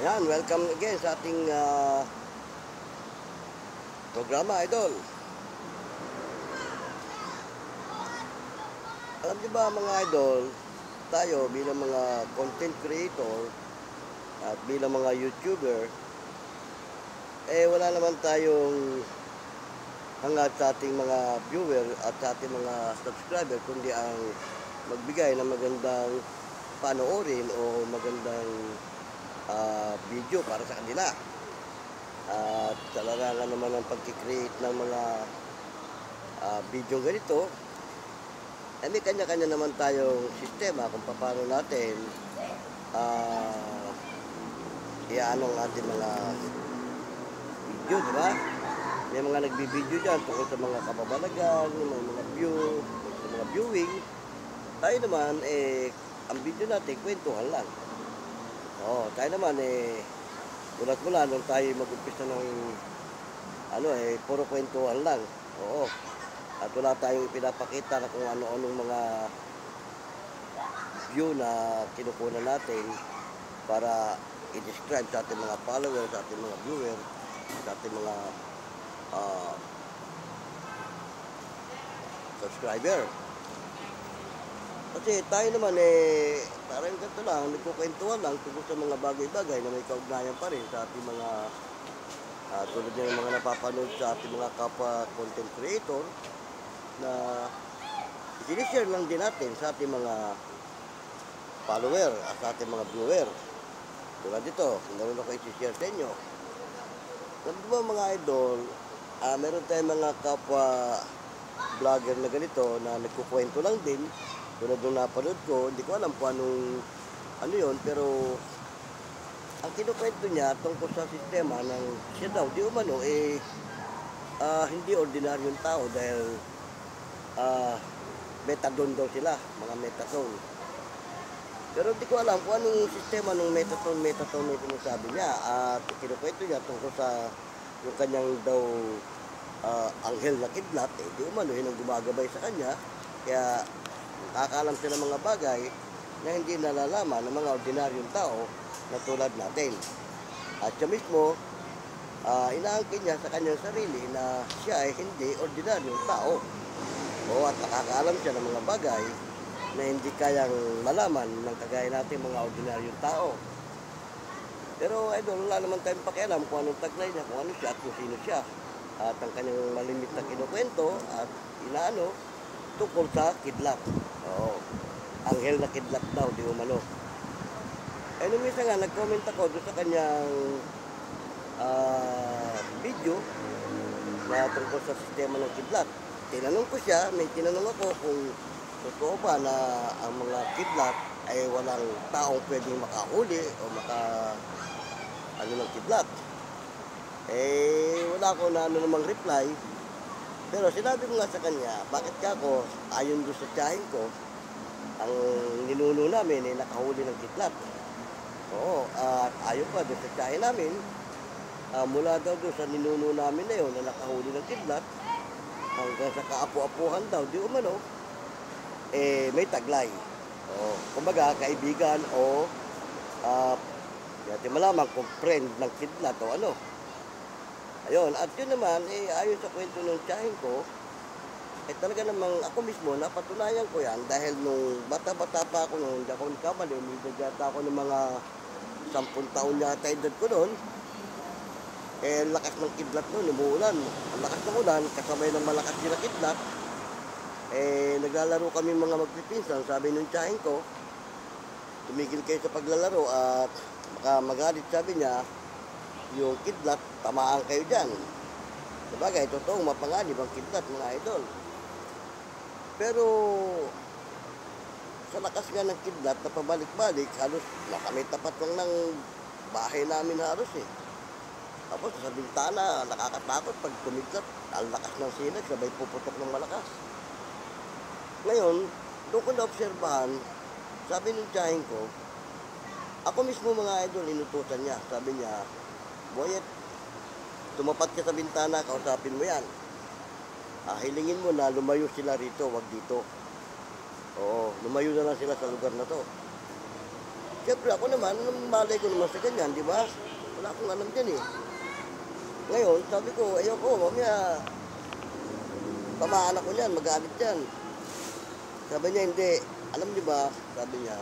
Yan, welcome again sa ating programa, Idol. Alam niyo ba mga Idol, tayo bilang mga content creator at bilang mga YouTuber, wala naman tayong hangad sa ating mga viewer at sa ating mga subscriber, kundi ang magbigay ng magandang panoorin o magandang video para sa kanila. At sa larangan naman ng pag-create ng mga video ganito, may kanya-kanya naman tayong sistema kung paano natin iano ang ating mga video, di ba? May mga nagbibideo dyan tungkol sa mga kababalagan, mga view, sa mga viewing. Tayo naman, ang video natin, kwentuhan lang. Tayo naman, mula nung tayo mag-umpisa ng, puro kwentuhan lang. At wala tayong pinapakita na kung ano-anong mga view na kinukunan natin para i-describe sa ating mga followers, sa ating mga viewers, sa ating mga subscriber. Kasi tayo naman parang ganito lang, nagkukwentuhan lang tungkol sa mga bagay-bagay na may kaugnayan pa rin sa ating mga tulad ng mga napapanood sa ating mga kapwa content creator na i-share lang din natin sa ating mga follower at sa ating mga viewer. Tulad dito, meron ako i-share sa inyo. Alam mo mga idol, meron tayong mga kapwa vlogger na ganito na nagkukwento lang din. Tulad nung napanood ko, hindi ko alam kung ano yun, pero ang kinukwento niya tungkol sa sistema ng siya daw, di umano, hindi ordinaryong tao dahil methadone daw sila, mga methadone. Pero hindi ko alam kung anong sistema ng methadone yung sinasabi niya. At kinukwento niya tungkol sa yung kanyang daw anghel na kidlat, di umano, yun ang gumagabay sa kanya. Kaya nakakaalam sila mga bagay na hindi nalalaman ng mga ordinaryong tao na tulad natin. At siya mismo, inaangkin niya sa kanyang sarili na siya ay hindi ordinaryong tao. At nakakaalam siya ng mga bagay na hindi kayang malaman ng kagaya natin mga ordinaryong tao. Pero idol, wala naman tayong pakialam kung anong taglay niya, kung ano siya at kung sino siya. At ang kanyang malimit na kinukwento at inaano tungkol sa kidlat. Anghel na kidlat daw, di umano. Nung isa nga, nag-comment ako doon sa kanyang video na tungkol sa sistema ng kidlat. Tinanong ko siya, may tinanong ako kung totoo ba na ang mga kidlat ay walang taong pwedeng makahuli o ng kidlat. Wala ko na namang reply. Pero sinabi ko nga sa kanya, bakit ka ako, ayon doon sa tiyahin ko, ang ninuno namin ay nakahuli ng kidlat. At ayon pa doon sa tiyahin namin, mula daw doon sa ninuno namin na yun na nakahuli ng kidlat, hanggang sa kaapu-apuhan daw, di umano, may taglay. Kumbaga, kaibigan o natin malaman kung friend ng kidlat o ano. Ayun, at yun naman, ayon sa kwento ng tiyahin ko, talaga namang ako mismo, napatunayan ko yan dahil nung bata-bata pa ako, nung hindi ako nagkamali, umibig yata ako ng mga 10 taon yata edad ko noon, lakas ng kidlat noon, umuulan. Ang lakas ng ulan, kasabay ng malakas din na kidlat, naglalaro kami mga magpipinsan, sabi nung tiyahin ko, tumigil kayo sa paglalaro at baka magalit, sabi niya, yung kidlat, tamaan kayo dyan. Sabagay, totoong mapanganib ang kidlat, mga idol. Pero, sa lakas nga ng kidlat na pabalik-balik, halos nakamay tapat lang ng bahay namin halos Tapos sa bintana, nakakatakot pag tumiglat, ang lakas ng sinag, sabay puputok ng malakas. Ngayon, doon ko na-obserbahan, sabi ng tiyahin ko, ako mismo mga idol, inutusan niya. Sabi niya, Boyet, tumapat ka sa bintana, kausapin mo yan. Hilingin mo na lumayo sila rito, wag dito. Lumayo na lang sila sa lugar na to. Siyempre ako naman, anong malay ko naman sa ganyan, di ba? Wala akong alam dyan eh. Ngayon, sabi ko, ayoko, mamaya, tamaan ako niyan, magalit yan. Sabi niya, hindi. Alam niyo ba, sabi niya,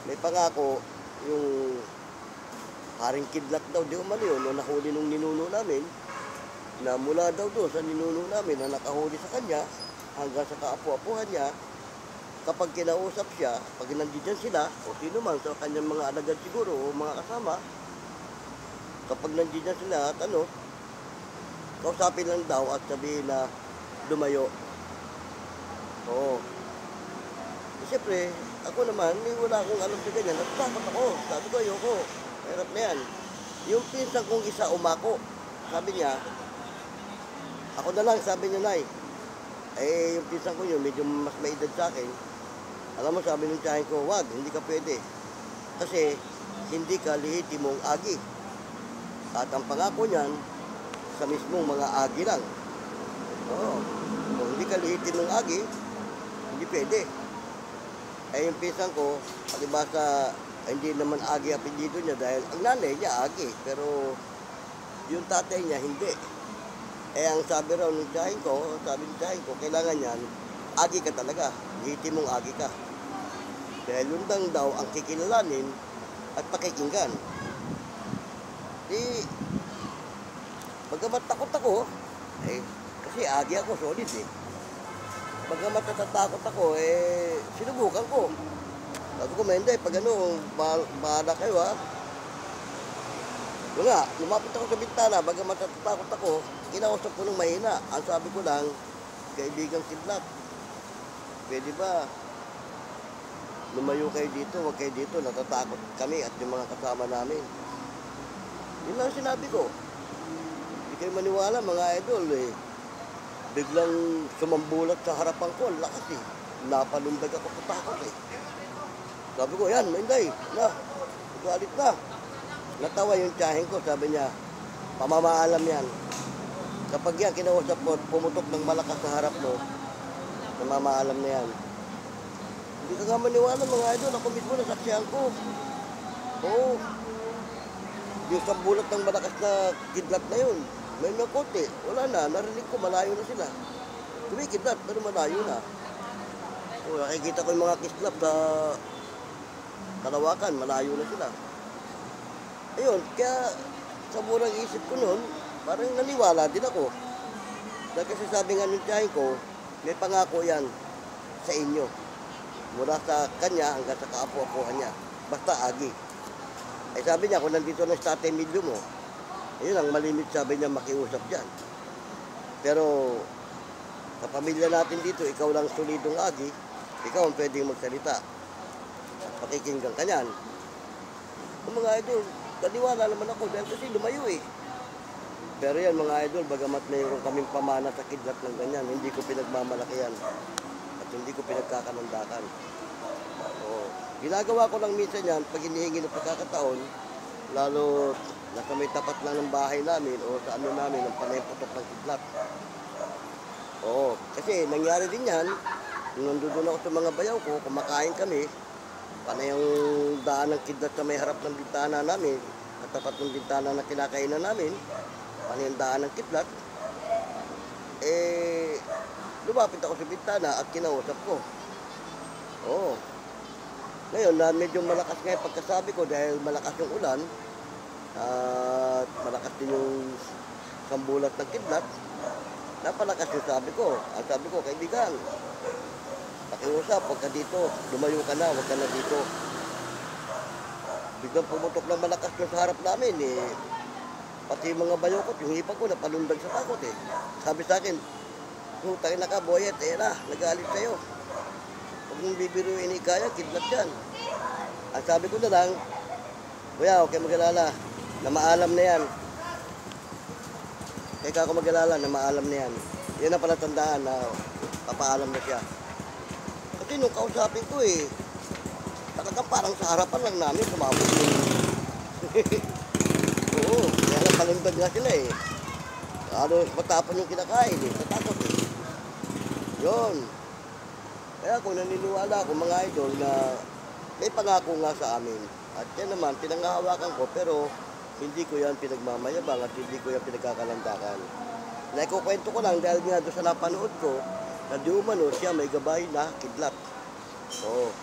may pangako, yung haring kidlat daw, di umano yun, nung nahuli nung ninuno namin, na mula daw doon sa ninuno namin na nakahuli sa kanya, hanggang sa kaapu-apuhan niya, kapag kinausap siya, pag nandiyan sila, o sino man sa kanyang mga alagad siguro, o mga kasama, kapag nandiyan sila at ano, kausapin lang daw at sabihin na lumayo. Oo. Siyempre, ako naman, wala akong alam sa ganyan. Natatakot ako. Sabi ko, ayoko. Hirap na yan. Yung pinsan kong isa umako, sabi niya, ako na lang, sabi niya, Nay. Eh, yung pinsan ko yun, medyo mas may edad sa akin. Alam mo, sabi ng tiyahin ko, wag, hindi ka pwede. Kasi, hindi ka lehitimong agi. At ang pangako niyan, sa mismong mga agi lang. Oo. Kung hindi ka lehitimong agi, hindi pwede. Eh, yung pinsan ko, palibasa, hindi naman agi apelyido niya dahil ang nanay niya agi. Pero, yung tatay niya, hindi. Eh, ang sabi raw ng tiyahin ko, kailangan yan, agi ka talaga. Lehitimong agi ka. Dahil yun lang daw ang kikilalanin at pakikinggan. Di, bagamat takot ako, eh, kasi agi ako, solid eh. Bagamat natatakot ako, eh, sinubukan ko. Sabi ko, Menday, pag ano, bahala kayo ha. Wala, lumapit ako sa bintana, bagamat natatakot ako, kinausap ko ng mahina. Ang sabi ko lang, kaibigang kidlat, pwede ba lumayo kayo dito, wag kayo dito, natatakot kami at yung mga kasama namin. Yun lang sinabi ko. Hindi kayo maniwala mga idol eh. Biglang sumambulat sa harapan ko, ang lakas eh. Napalundag ako sa takot eh. Sabi ko, yan, Menday, na, galit na. Natawa yung tiyahin ko, sabi niya, pamamaalam yan. Kapag yan, kinausap mo, pumutok ng malakas sa harap mo, pamamaalam na yan. Hindi ka nga maniwala mga idol, ako mismo nasaksihan ko. Oo. Yung sambulat ng malakas na kidlat na yun, may nakote, wala na, narinig ko, malayo na sila. Kumikidlat, pero malayo na. O, nakikita ko yung mga kislap sa Kalawakan, malayo na sila. Ayun, kaya sa murang isip ko noon, parang naniwala din ako. Dahil kasi sabi nga ng tiyahin ko, may pangako yan sa inyo. Mula sa kanya hanggang sa kaapo-apuhan niya. Basta agi. Eh sabi niya, kung nandito na sa Tate Emilio mo, ayun ang malimit sabi niya makiusap dyan. Pero sa pamilya natin dito, ikaw lang solidong agi, ikaw ang pwedeng magsalita. Pakikinggan ka niyan. Kung mga idol, kaniwala naman ako dahil kasi lumayo eh. Pero yan mga idol, bagamat mayroon kaming pamana sa kidlat ng ganyan, hindi ko pinagmamalaki yan. At hindi ko pinagkakanandakan. Oo. Ginagawa ko lang minsan yan, pag hinihingi ng pagkakataon, lalo nasa may tapat lang ng bahay namin o sa ano namin, ang panayputok ng kidlat. Oo. Kasi nangyari din yan, nung nandun ako sa mga bayaw ko, kumakain kami, panay ang daan ng kidlat sa may harap ng bintana namin, at tapat ng bintana na kinakainan namin, panay ang daan ng kidlat, eh, lumapit ako sa bintana at kinausap ko. Oo. Ngayon, na medyo malakas nga yung pagkasabi ko dahil malakas yung ulan, at malakas din yung sambulat ng kidlat, napalakas yung sabi ko. Ang sabi ko, kaibigan, pakiusap, huwag ka dito, lumayo ka na, huwag ka na dito. Biglang pumutok ng malakas doon sa harap namin, eh, pati yung mga bayokot, yung hipag ko, napalundag sa takot eh. Sabi sa akin, takin na ka, boyet, eh na, nagalit sa'yo. Huwag mong bibiruin ni Kaya, kidlat yan. Ang sabi ko na lang, kuya, huwag kayo mag-alala, na maalam na yan. Kaya ako mag-alala, na maalam na yan. Yan ang palatandaan na papaalam na siya. Kasi nung kausapin ko eh, talagang parang sa harapan lang namin, sumabot yung... Oo, kaya lang palundag nga sila eh. Ano, matapon yung kinakain eh, natakot eh. Yun. Kaya kung naniniwala ako mga idol na may pangako nga sa amin. At yan naman, pinanghahawakan ko, pero hindi ko yan pinagmamayabang at hindi ko yan pinagkakalandakan. Naikukwento ko lang dahil nga doon sa napanood ko, na di umano siya may gabay na kidlat. Oo,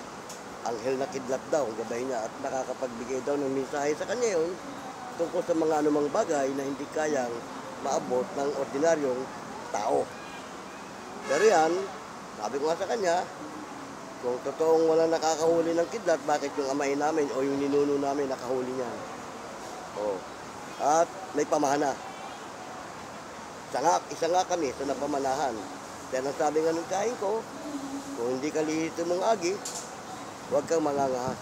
anghel na kidlat daw, ang gabay niya, at nakakapagbigay daw ng mensahe sa kanya yun tungkol sa mga anumang bagay na hindi kayang maabot ng ordinaryong tao. Pero yan, sabi ko nga sa kanya, kung totoong walang nakakahuli ng kidlat, bakit yung amay namin o yung ninuno namin nakahuli niyan? Oh. At may pamana. Isa nga kami sa napamanahan. Dahil ang sabi nga ng kain ko, kung hindi ka lihito mong agi, huwag kang mangangahas.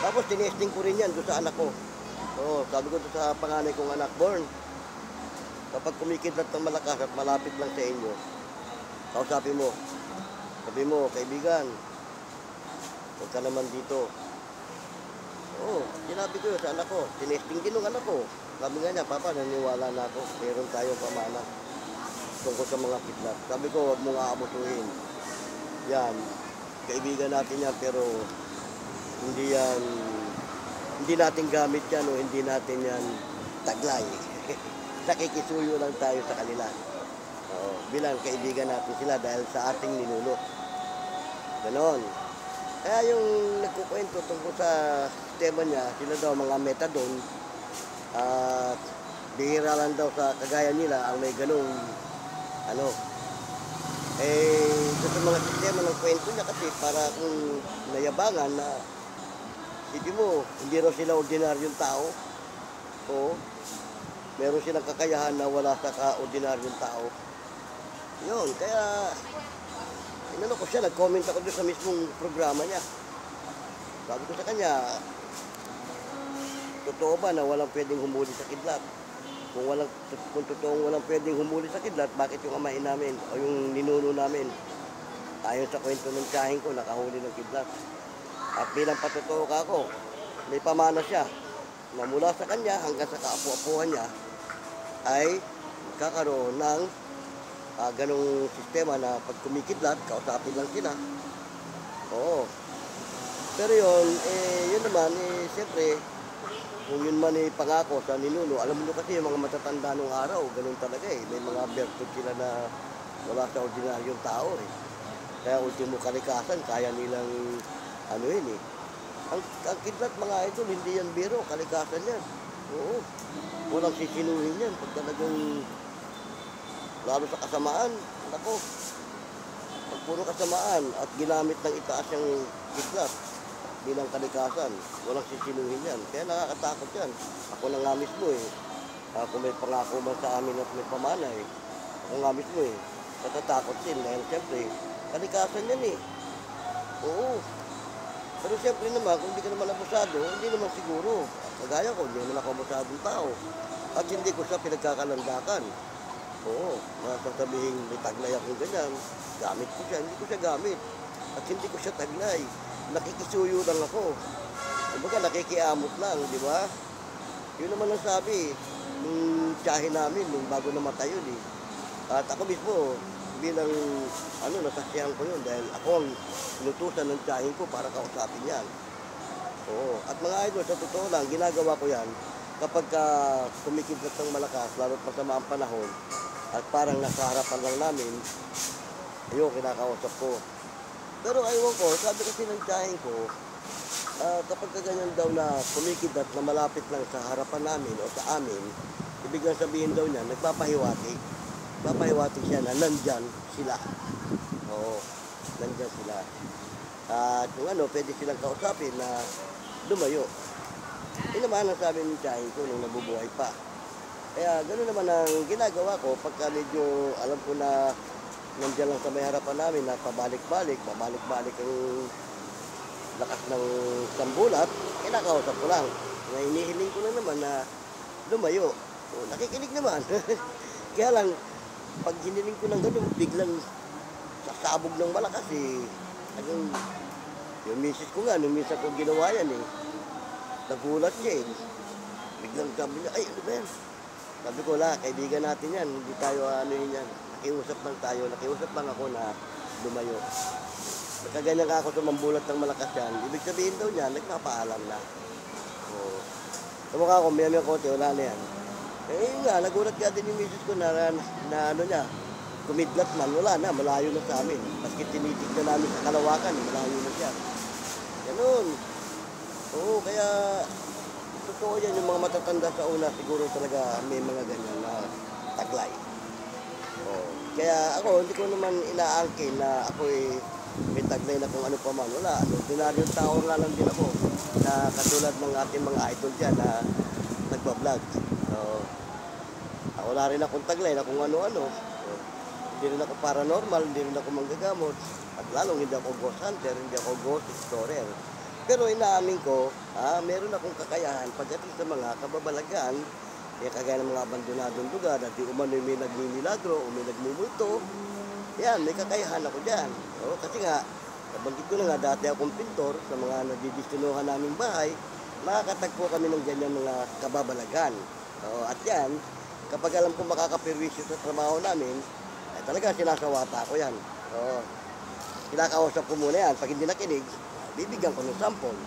Tapos tinesting ko rin yan doon sa anak ko. Oh, sabi ko doon sa panganay kong anak, Born, kapag kumikidlat ng malakas at malapit lang sa inyo, kausapin mo. Sabi mo, kaibigan, huwag ka naman dito. Oo, sinabi ko yun sa anak ko. Tinesting din ng anak ko. Sabi nga niya, Papa, naniwala na ako. Meron tayong pamana tungkol sa mga kidlat. Sabi ko, huwag mong aabusuhin. Yan, kaibigan natin yan, pero hindi natin gamit yan o hindi natin yan taglay. Nakikisuyo lang tayo sa kanila. Oo, bilang kaibigan natin sila dahil sa ating ninuno. Ganon. Kaya yung nagkukwento tungkol sa sistema niya, sila daw mga methadone, at bihira lang daw sa kagaya nila ang may ganong ito sa mga sistema ng kwento niya kasi para kung nayabangan na hindi mo, hindi raw sila ordinaryong tao o meron silang kakayahan na wala sa ka-ordinaryong tao. Yun, kaya inano ko siya, nag-comment ako doon sa mismong programa niya. Sabi ko sa kanya, totoo ba na walang pwedeng humuli sa kidlat? Kung totoong walang pwedeng humuli sa kidlat, bakit yung amain namin o yung ninuno namin, ayon sa kwento ng tiyahin ko, nakahuli ng kidlat? At bilang patotoo ka ako, may pamana siya na mula sa kanya hanggang sa kaapu-apuhan niya ay kakaroon ng ganong sistema na pag kumikidlat, kausapin lang sila. Oo. Pero yun, yun naman, siyempre, kung yun man pangako sa ninuno, alam mo kasi yung mga matatanda nung araw, ganun talaga eh. May mga bertud sila na wala sa ordinaryong tao eh. Kaya ultimo kalikasan, kaya nilang yun eh. Ang kidlat mga idol, hindi yan biro, kalikasan yan. Oo. Walang sisinuhin yan. Pag talagang lalo sa kasamaan, nako, pag puro kasamaan at ginamit ng itaas yung kidlat bilang kalikasan, walang sisinuhin yan. Kaya nakakatakot yan. Ako na nga mismo eh. Kung may pangako man sa amin at may pamana eh, ako nga mismo eh, natatakot din. Dahil siyempre, kalikasan yan eh. Oo. Pero siyempre naman, kung hindi ka naman abusado, hindi naman siguro. Kagaya ko, hindi naman ako abusadong tao. At hindi ko siya pinagkakalandakan. Oo, sasabihin, may taglay akong ganyan, gamit ko siya, hindi ko siya gamit. At hindi ko siya taglay. Nakikisuyo lang ako. Kumbaga, nakikiamot lang, di ba? Yun naman ang sabi, nung tiyahin namin, nung bago namatay yun eh. At ako mismo, bilang, nasasiyahan ko yun, dahil ako ang inutusan ng tiyahin ko para kausapin yan. Oo, at mga idol, sa totoo lang, ginagawa ko yan, kapag kumikidlat ng malakas, lalo't masama ang panahon, at parang nasa harapan lang namin, ayun, kinakausap ko. Pero ayun ko, sabi kasi ng tiyahin ko, kapag ganyan daw na kumikidlat na malapit lang sa harapan namin o sa amin, ibig sabihin daw niya, nagpapahiwati. Papahiwati siya na nandyan sila. Oo, nandyan sila. At kung pwede silang kausapin na lumayo. Yun naman ang sabi ng tiyahin ko nung nabubuhay pa. Kaya gano'n naman ang ginagawa ko pagka medyo alam ko na nandiyan lang sa may harapan namin na pabalik-balik ang lakas ng sambulat, kinakausap ko lang. Hinihiling ko lang naman na lumayo. O, nakikinig naman. Kaya lang, pag hiniling ko ng gano'n, biglang sasabog ng malakas eh. Yung misis ko nga, nung minsan ko ginawa yan eh. Nagulat niya eh. Biglang sabi niya, ay ano ba yan? Sabi ko, kaibigan natin yan. Hindi tayo yun yan. Nakiusap lang tayo. Nakiusap lang ako na lumayo. kaganyan ka ako sumambulat ng malakas yan, ibig sabihin daw niya, nagpapaalam na. Oo. Kamukha ko, may konti, wala na yan. Eh yun nga, nagulat ka din yung misis ko na ano niya, kumidlat man, wala na, malayo na sa amin. Maski tinitig na namin sa Kalawakan, malayo na siya. Ganun. Oo, kaya totoo yan, yung mga matatanda sa una, siguro talaga may mga ganyan na taglay. Oo. Kaya ako, hindi ko naman inaangkin na ako may taglay na kung ano pa man. Wala, ordinaryong tao nga lang din ako na katulad ng ating mga idol dyan na nagbablog. Oo. Wala rin akong taglay na kung ano-ano. Hindi rin ako paranormal, hindi rin ako manggagamot. At lalong hindi ako ghost hunter, hindi ako ghost explorer. Pero inaamin ko, meron akong kakayahan pagdating sa mga kababalagan, kagaya ng mga abandonadong lugar, at di umano may nagmimilagro o may nagmumulto, yan, may kakayahan ako dyan. O, kasi nga, nabanggit ko na nga, dati akong pintor sa mga nagdidistinuhan naming bahay, makakatagpo kami ng ganyan mga kababalagan. O, at yan, kapag alam ko makakapirwisyo sa trabaho namin, ay talaga sinasawata ko yan. O, kinakausap ko muna yan. Pag hindi nakinig, bibigyan ko ng sample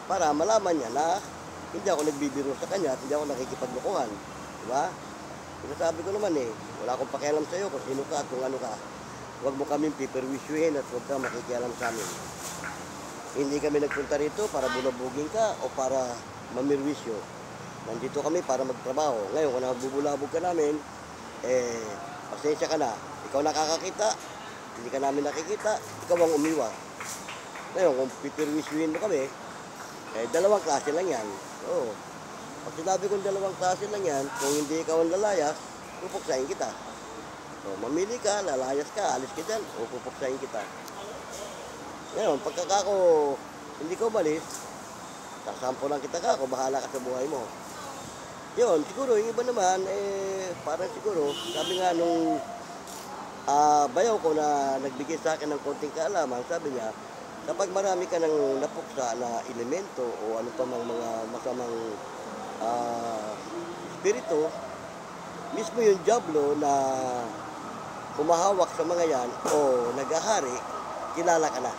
para malaman niya na hindi ako nagbibiro sa kanya at hindi ako nakikipaglukuhan. Diba? Sinasabi ko naman wala akong pakialam sa iyo kung sino ka at kung ano ka. Huwag mo kaming piperwisyuhin at huwag kang makikialam sa amin. Hindi kami nagpunta rito para bulabugin ka o para mamirwisyo. Nandito kami para magtrabaho. Ngayon, kung nagbubulabog ka namin, pasensya ka na. Ikaw nakakakita, hindi ka namin nakikita, ikaw ang umiwa. Ngayon, kung pipirwisyuhin mo kami, dalawang klase lang yan. Oo. Pag sinabi kong dalawang klase lang yan, kung hindi ikaw ang lalayas, pupuksain kita. So, mamili ka, lalayas ka, alis ka dyan, o pupuksain kita. Ngayon, pagkakako, hindi ka umalis, sasampo lang kita ka, bahala ka sa buhay mo. Yun, siguro, yung iba naman, parang siguro, sabi nga nung bayaw ko na nagbigay sa akin ng konting kaalaman, sabi niya, kapag marami ka ng napuksa na elemento o ano pa mang mga masamang espiritu, mismo yung diablo na humahawak sa mga yan o nagahari, kilala ka na.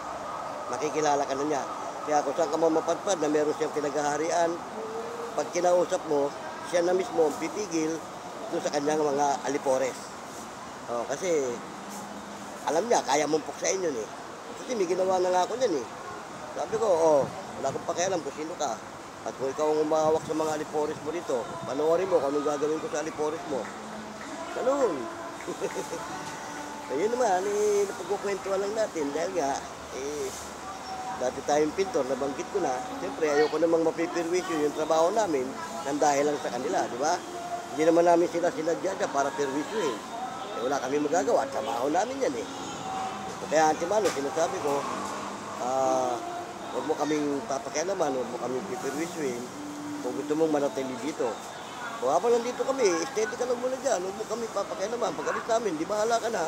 Makikilala ka na niya. Kaya kung saan ka mapadpad na meron siyang pinagaharian, pag kinausap mo, siya na mismo ang pipigil doon sa kanyang mga alipores. Kasi alam niya, kaya mong puksain yun Kasi may ginawa na nga ako yan Sabi ko, wala akong pakialam kung sino ka. At kung ikaw ang umahawak sa mga alipores mo dito, panoorin mo kung anong gagawin ko sa alipores mo. Ganun. Ayun naman, napagkukwentuhan lang natin dahil nga, dati tayong pintor, nabanggit ko na, siyempre ayoko namang mapipirwisyo yung trabaho namin nang dahil lang sa kanila, di ba? Hindi naman namin sila sinadya para pirwisyohin. Wala kami magagawa, trabaho namin yan Kaya antimano, sinasabi ko, huwag mo kaming papakialaman, huwag mo kaming pipirwisyohin kung gusto mong manatili dito. Kung habang nandito kami, estetika lang muna dyan, huwag mo kaming papakialaman. Pag alis namin, di bahala ka na.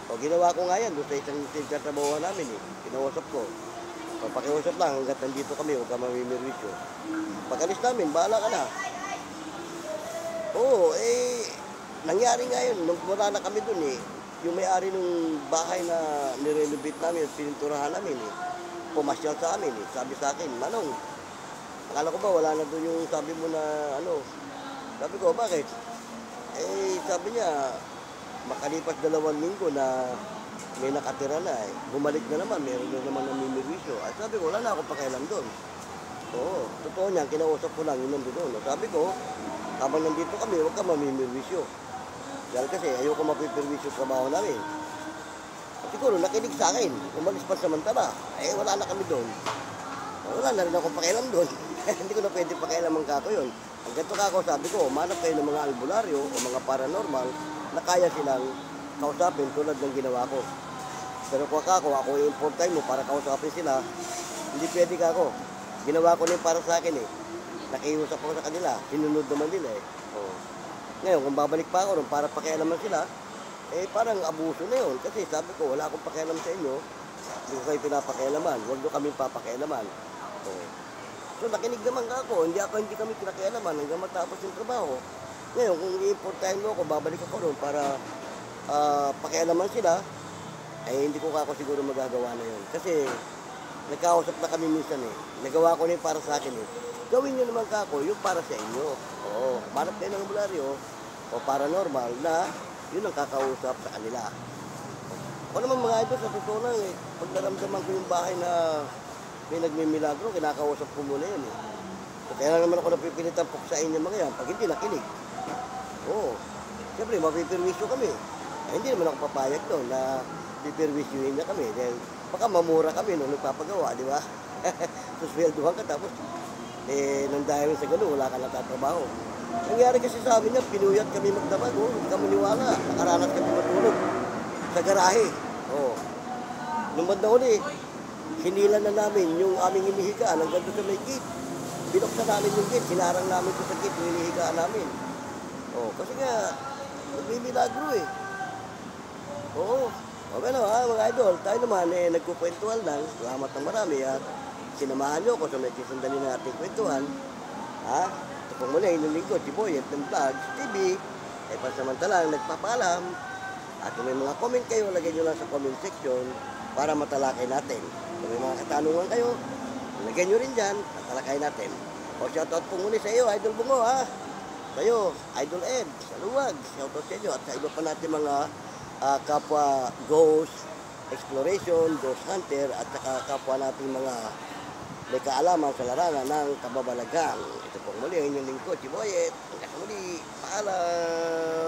Ginawa ko nga yan doon sa isang trabaho namin Kinausap ko. Pakiusap lang hanggat nandito kami, huwag ka mamimirwisyo. Pag alis namin, bahala ka na. Oo, nangyari nga yun, nung wala na kami doon yung may-ari ng bahay na nirenovate namin at pininturahan namin pumasyal sa amin Sabi sa akin, Manong, akala ko ba wala na doon yung sabi mo na ano. Sabi ko, bakit? Sabi niya, makalipas 2 linggo na may nakatira na bumalik na naman, meron na naman namimirwisyo. At sabi ko, wala na akong pakialam doon. Oo, totoo niyan, kinausap ko lang yun nandun. Sabi ko, habang nandito kami, huwag ka mamimirwisyo. Dahil kasi ayoko mapipirwisyo sa trabaho namin. At siguro nakinig sa akin, umalis pa samantala. Wala na kami doon. Wala na rin akong pakialam doon. Hindi ko na pwede pakialaman kako yun. Ang ganito kako, sabi ko, manap kayo ng mga albularyo o mga paranormal na kaya silang kausapin tulad ng ginawa ko. Pero kung ako i-import mo para kausapin sila, hindi pwede kako. Ginawa ko rin para sa akin Nakiusap ako sa kanila, sinunod naman nila Ngayon, kung babalik pa ako para pakialaman sila, parang abuso na yun. Kasi sabi ko, wala akong pakialam sa inyo, hindi ko kayo pinapakialaman, huwag nyo kami papakialaman. So, nakinig naman ako, hindi kami pinakialaman hanggang matapos yung trabaho. Ngayon, kung i-importahin mo ako, babalik ako ron para pakialaman sila, ay hindi ko kako siguro magagawa na yun. Kasi nagkausap na kami minsan eh. Nagawa ko na yung para sa akin eh. Gawin nyo naman kako, yung para sa inyo. Oo, manap kayo ng albularyo o paranormal na yun ang kakausap sa kanila. Ako naman mga idol, sa totoo lang eh, pag naramdaman ko yung bahay na may nagmimilagro, kinakausap ko muna yun eh. So, kaya lang naman ako napipilitan puksain yung mga yan pag hindi nakinig. Oo, siyempre mapipirwisyo kami. Eh, hindi naman ako papayag doon na pipirwisyuhin niya kami dahil baka mamura kami nung nagpapagawa, di ba? Suswelduhan ka tapos nang dahil sa gano'n, wala ka natatrabaho. Nangyari kasi sa amin yan, pinuyat kami magdamag, hindi ka maniwala, nakaranas kami matulog sa garahe. Nung banda uli, hinilan na namin yung aming inihigaan hanggang doon sa may gate. Binuksan namin yung gate, sinarang namin doon sa gate yung inihigaan namin. Kasi nga, nagmimilagro eh. Okay na mga idol, tayo naman nagkukwentuhan lang, salamat ng marami at sinamahan nyo ako sa may kisandali na ating kwentuhan. Ito pong muli, inyong lingkod, si Boyet ng Vlogs TV, pansamantalang nagpapaalam. At kung may mga comment kayo, lagay nyo lang sa comment section para matalakay natin. Kung may mga katanungan kayo, lagay nyo rin dyan, matalakay natin. Shoutout po muli sa iyo, Idol Bungo Sa iyo, Idol Ed, sa Luwag, shoutout sa inyo at sa iba pa natin mga kapwa ghost exploration, ghost hunter at saka kapwa natin mga may kaalaman sa larangan ng kababalagan. Ito pong muli ang inyong lingkod, si Boyet. Hanggang sa muli, paalam!